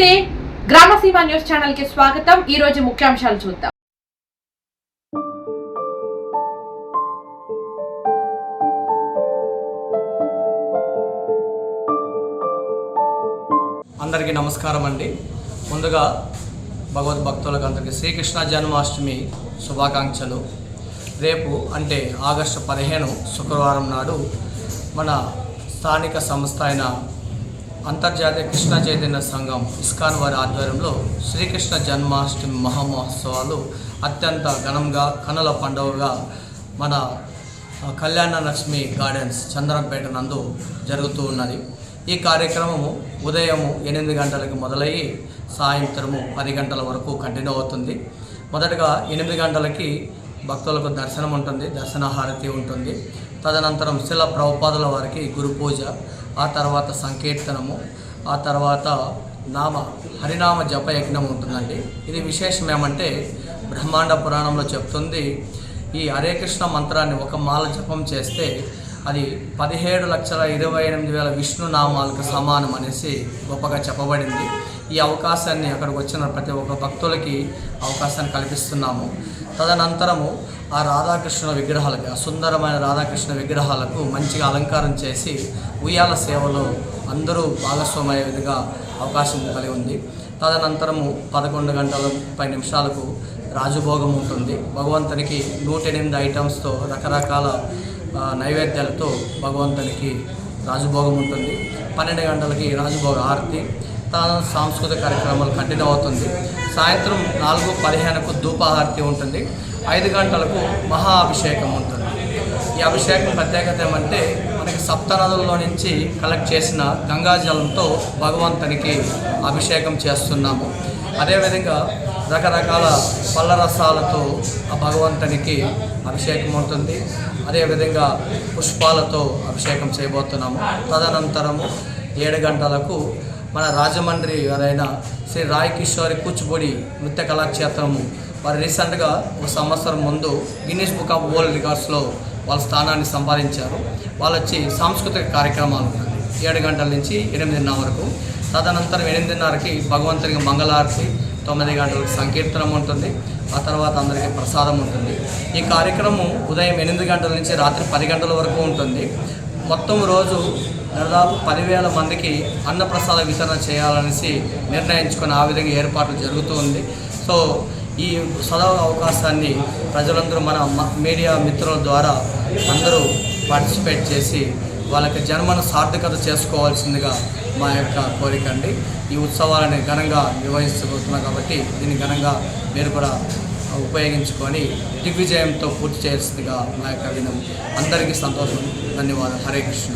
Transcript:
నమస్తే గ్రామసీమ news channel కి స్వాగతం। ఈ రోజు ముఖ్యాంశాలు చూద్దాం। అందరికీ నమస్కారం అండి। ముందుగా భగవద్ భక్తులకు అందరికీ శ్రీకృష్ణ జన్మాష్టమి శుభాకాంక్షలు। రేపు అంటే ఆగస్టు 15 శుక్రవారం నాడు మన స్థానిక సంస్థ అయిన అంతర్జాతీయ కృష్ణ చైతన్య సంఘం ఇస్కాన్ వారి ఆధ్వర్యంలో శ్రీకృష్ణ జన్మాష్టమి మహామహోత్సవాలు అత్యంత ఘనంగా కనుల పండుగగా మన కళ్యాణ లక్ష్మి గార్డెన్స్ చంద్రంపేట నందు జరుగుతూ ఉన్నది। ఈ కార్యక్రమము ఉదయం 8 గంటలకు మొదలయ్యి సాయంత్రం 10 గంటల వరకు కంటిన్యూ అవుతుంది। మొదటగా 8 గంటలకి భక్తులకు దర్శనం ఉంటుంది, దర్శన హారతి ఉంటుంది। తదనంతరం శిల ప్రభుపాదుల వారికి గురు పూజ, ఆ తర్వాత సంకీర్తనము, ఆ తర్వాత హరినామ జపయజ్ఞం ఉంటుందండి। ఇది విశేషం ఏమంటే బ్రహ్మాండ పురాణంలో చెప్తుంది, ఈ హరే కృష్ణ మంత్రాన్ని ఒక మాల జపం చేస్తే అది 17,28,000 విష్ణు నామాలకు సమానం అనేసి గొప్పగా చెప్పబడింది। ఈ అవకాశాన్ని అక్కడికి వచ్చిన ప్రతి ఒక్క భక్తులకి అవకాశాన్ని కల్పిస్తున్నాము। తదనంతరము ఆ రాధాకృష్ణ విగ్రహాలకి, ఆ సుందరమైన రాధాకృష్ణ విగ్రహాలకు మంచిగా అలంకారం చేసి ఉయ్యాల సేవలో అందరూ భాగస్వామయ్యే విధంగా అవకాశం కలిగి ఉంది। తదనంతరము 11 గంటల 30 నిమిషాలకు రాజభోగం ఉంటుంది। భగవంతునికి 108 ఐటమ్స్తో రకరకాల నైవేద్యాలతో భగవంతునికి రాజభోగం ఉంటుంది। 12 గంటలకి రాజభోగ హారతి, సాంస్కృతిక కార్యక్రమాలు కంటిన్యూ అవుతుంది। సాయంత్రం 4:15కు ధూపహారతి ఉంటుంది। 5 గంటలకు మహా అభిషేకం ఉంటుంది। ఈ అభిషేకం ప్రత్యేకత ఏమంటే మనకి సప్తనదుల్లో నుంచి కలెక్ట్ చేసిన గంగాజలంతో భగవంతునికి అభిషేకం చేస్తున్నాము। అదేవిధంగా రకరకాల పళ్ళ రసాలతో ఆ భగవంతునికి అభిషేకం ఉంటుంది। అదేవిధంగా పుష్పాలతో అభిషేకం చేయబోతున్నాము। తదనంతరము 7 గంటలకు మన రాజమండ్రి గారైన శ్రీ రాయ్ కిషోరి కూచిపూడి నృత్య కళాక్షేత్రము వారు రీసెంట్గా ఒక సంవత్సరం ముందు గిన్నీస్ బుక్ ఆఫ్ వరల్డ్ రికార్డ్స్లో వాళ్ళ స్థానాన్ని సంపాదించారు। వాళ్ళు వచ్చి సాంస్కృతిక కార్యక్రమాలు ఉన్నాయి 7 గంటల నుంచి 8:30 వరకు। తదనంతరం 8:30కి భగవంతునికి మంగళారతి, 9 గంటలకు సంకీర్తనం ఉంటుంది, ఆ తర్వాత అందరికీ ప్రసాదం ఉంటుంది। ఈ కార్యక్రమం ఉదయం 8 గంటల నుంచి రాత్రి 10 గంటల వరకు ఉంటుంది। మొత్తం రోజు దాదాపు 10,000 మందికి అన్నప్రసాద వితరణ చేయాలనేసి నిర్ణయించుకొని ఆ విధంగా ఏర్పాట్లు జరుగుతూ ఉంది। సో ఈ సదవ అవకాశాన్ని ప్రజలందరూ మన మీడియా మిత్రుల ద్వారా అందరూ పార్టిసిపేట్ చేసి వాళ్ళకి జన్మను సార్థకత చేసుకోవాల్సిందిగా మా యొక్క కోరిక అండి। ఈ ఉత్సవాలని ఘనంగా నిర్వహించబోతున్నాం కాబట్టి దీన్ని ఘనంగా మీరు కూడా ఉపయోగించుకొని దిగ్విజయంతో పూర్తి చేయాల్సిందిగా మా యొక్క వినం। అందరికీ సంతోషం, ధన్యవాదాలు। హరే కృష్ణ।